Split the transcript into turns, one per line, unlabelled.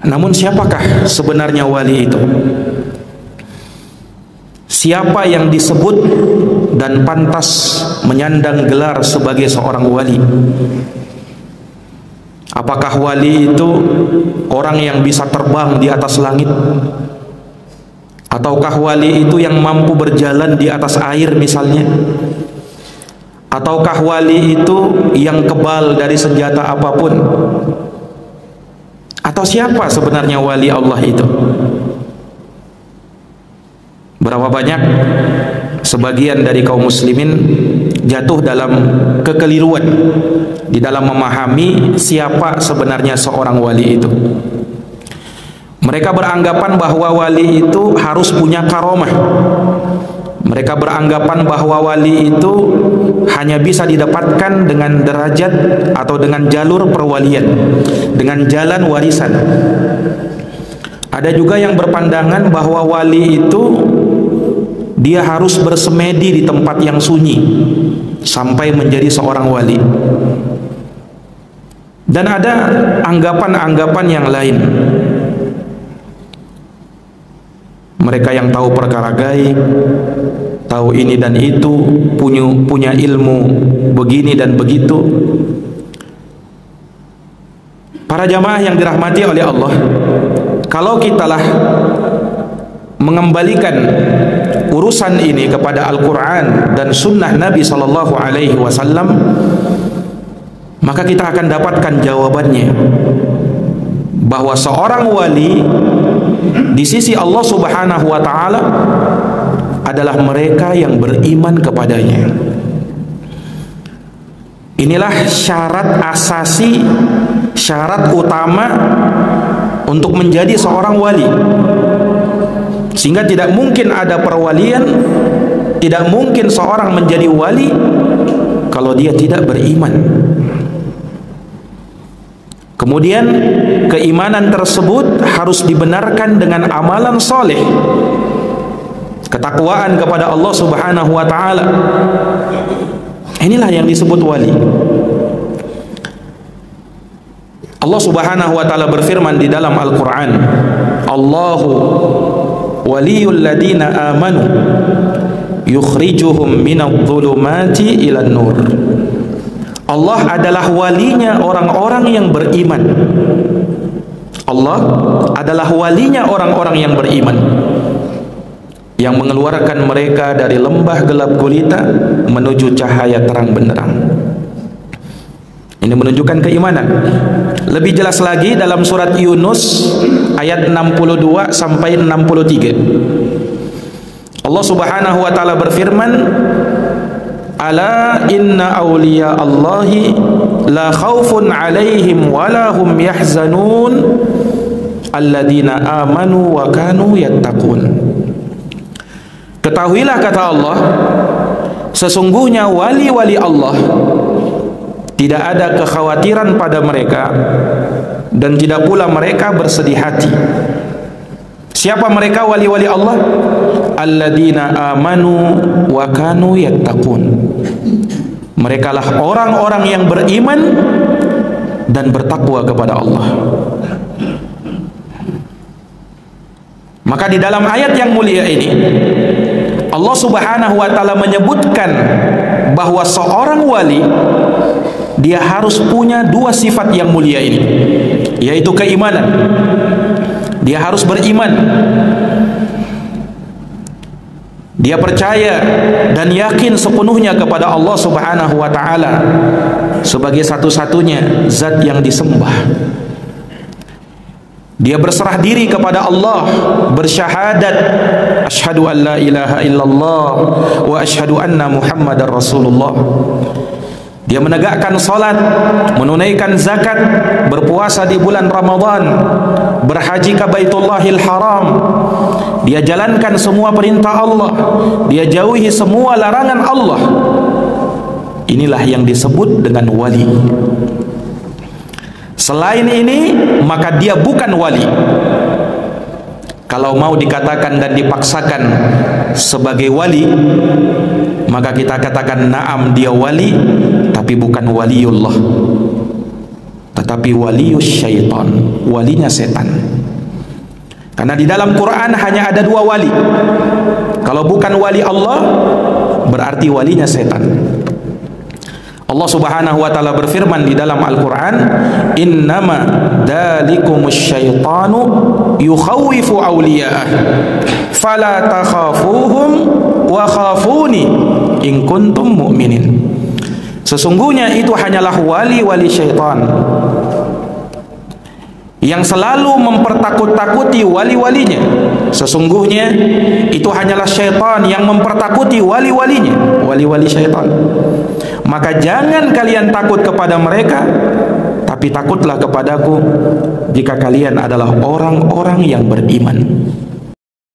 Namun siapakah sebenarnya wali itu? Siapa yang disebut dan pantas menyandang gelar sebagai seorang wali? Apakah wali itu orang yang bisa terbang di atas langit? Ataukah wali itu yang mampu berjalan di atas air misalnya? Ataukah wali itu yang kebal dari senjata apapun? Atau siapa sebenarnya wali Allah itu? Berapa banyak sebagian dari kaum muslimin jatuh dalam kekeliruan di dalam memahami siapa sebenarnya seorang wali itu. Mereka beranggapan bahwa wali itu harus punya karomah. Mereka beranggapan bahwa wali itu hanya bisa didapatkan dengan derajat atau dengan jalur perwalian, dengan jalan warisan. Ada juga yang berpandangan bahwa wali itu dia harus bersemedi di tempat yang sunyi sampai menjadi seorang wali. Dan ada anggapan-anggapan yang lain. Mereka yang tahu perkara gaib, tahu ini dan itu, punya ilmu begini dan begitu. Para jamaah yang dirahmati oleh Allah, kalau kitalah mengembalikan urusan ini kepada Al-Quran dan Sunnah Nabi Sallallahu Alaihi Wasallam, maka kita akan dapatkan jawabannya bahwa seorang wali di sisi Allah Subhanahu wa Ta'ala adalah mereka yang beriman kepadanya. Inilah syarat asasi, syarat utama untuk menjadi seorang wali. Sehingga tidak mungkin ada perwalian, tidak mungkin seorang menjadi wali kalau dia tidak beriman. Kemudian keimanan tersebut harus dibenarkan dengan amalan soleh, ketakwaan kepada Allah Subhanahu wa Ta'ala. Inilah yang disebut wali. Allah Subhanahu wa Ta'ala berfirman di dalam Al-Quran, Allahu waliyul ladina amanu yukhrijuhum minadh-dhulumati ilan nur. Allah adalah walinya orang-orang yang beriman. Allah adalah walinya orang-orang yang beriman, yang mengeluarkan mereka dari lembah gelap gulita menuju cahaya terang benderang. Ini menunjukkan keimanan. Lebih jelas lagi dalam surat Yunus ayat 62 sampai 63. Allah Subhanahu wa Ta'ala berfirman, Ala inna awliya Allahi la khawfun alaihim wala hum yahzanun alladina amanu wa kanu yattaqun. Ketahuilah, kata Allah, sesungguhnya wali-wali Allah tidak ada kekhawatiran pada mereka dan tidak pula mereka bersedih hati. Siapa mereka wali-wali Allah? Alladzina amanu wa kanu yattaqun. Merekalah orang-orang yang beriman dan bertakwa kepada Allah. Maka di dalam ayat yang mulia ini Allah Subhanahu wa Ta'ala menyebutkan bahwa seorang wali dia harus punya dua sifat yang mulia ini, yaitu keimanan. Dia harus beriman. Dia percaya dan yakin sepenuhnya kepada Allah Subhanahu wa Ta'ala sebagai satu-satunya zat yang disembah. Dia berserah diri kepada Allah, bersyahadat asyhadu an la ilaha illallah wa asyhadu anna Muhammadar Rasulullah. Dia menegakkan salat, menunaikan zakat, berpuasa di bulan Ramadan, berhaji ke Baitullahil Haram. Dia jalankan semua perintah Allah, dia jauhi semua larangan Allah. Inilah yang disebut dengan wali. Selain ini, maka dia bukan wali. Kalau mau dikatakan dan dipaksakan sebagai wali, maka kita katakan na'am dia wali, tapi bukan waliullah. tetapi waliyus syaitan, walinya setan. Karena di dalam Quran hanya ada dua wali. Kalau bukan wali Allah, berarti walinya setan. Allah Subhanahu wa taala berfirman di dalam Al-Qur'an, "Innama dzalikumus syaitanu yukhawwifu awliya'ah fala takhafuhum wa khafuni in kuntum mu'minin." Sesungguhnya itu hanyalah wali-wali syaitan yang selalu mempertakut-takuti wali-walinya. Sesungguhnya itu hanyalah syaitan yang mempertakuti wali-walinya, wali-wali syaitan. Maka jangan kalian takut kepada mereka, tapi takutlah kepadaku jika kalian adalah orang-orang yang beriman.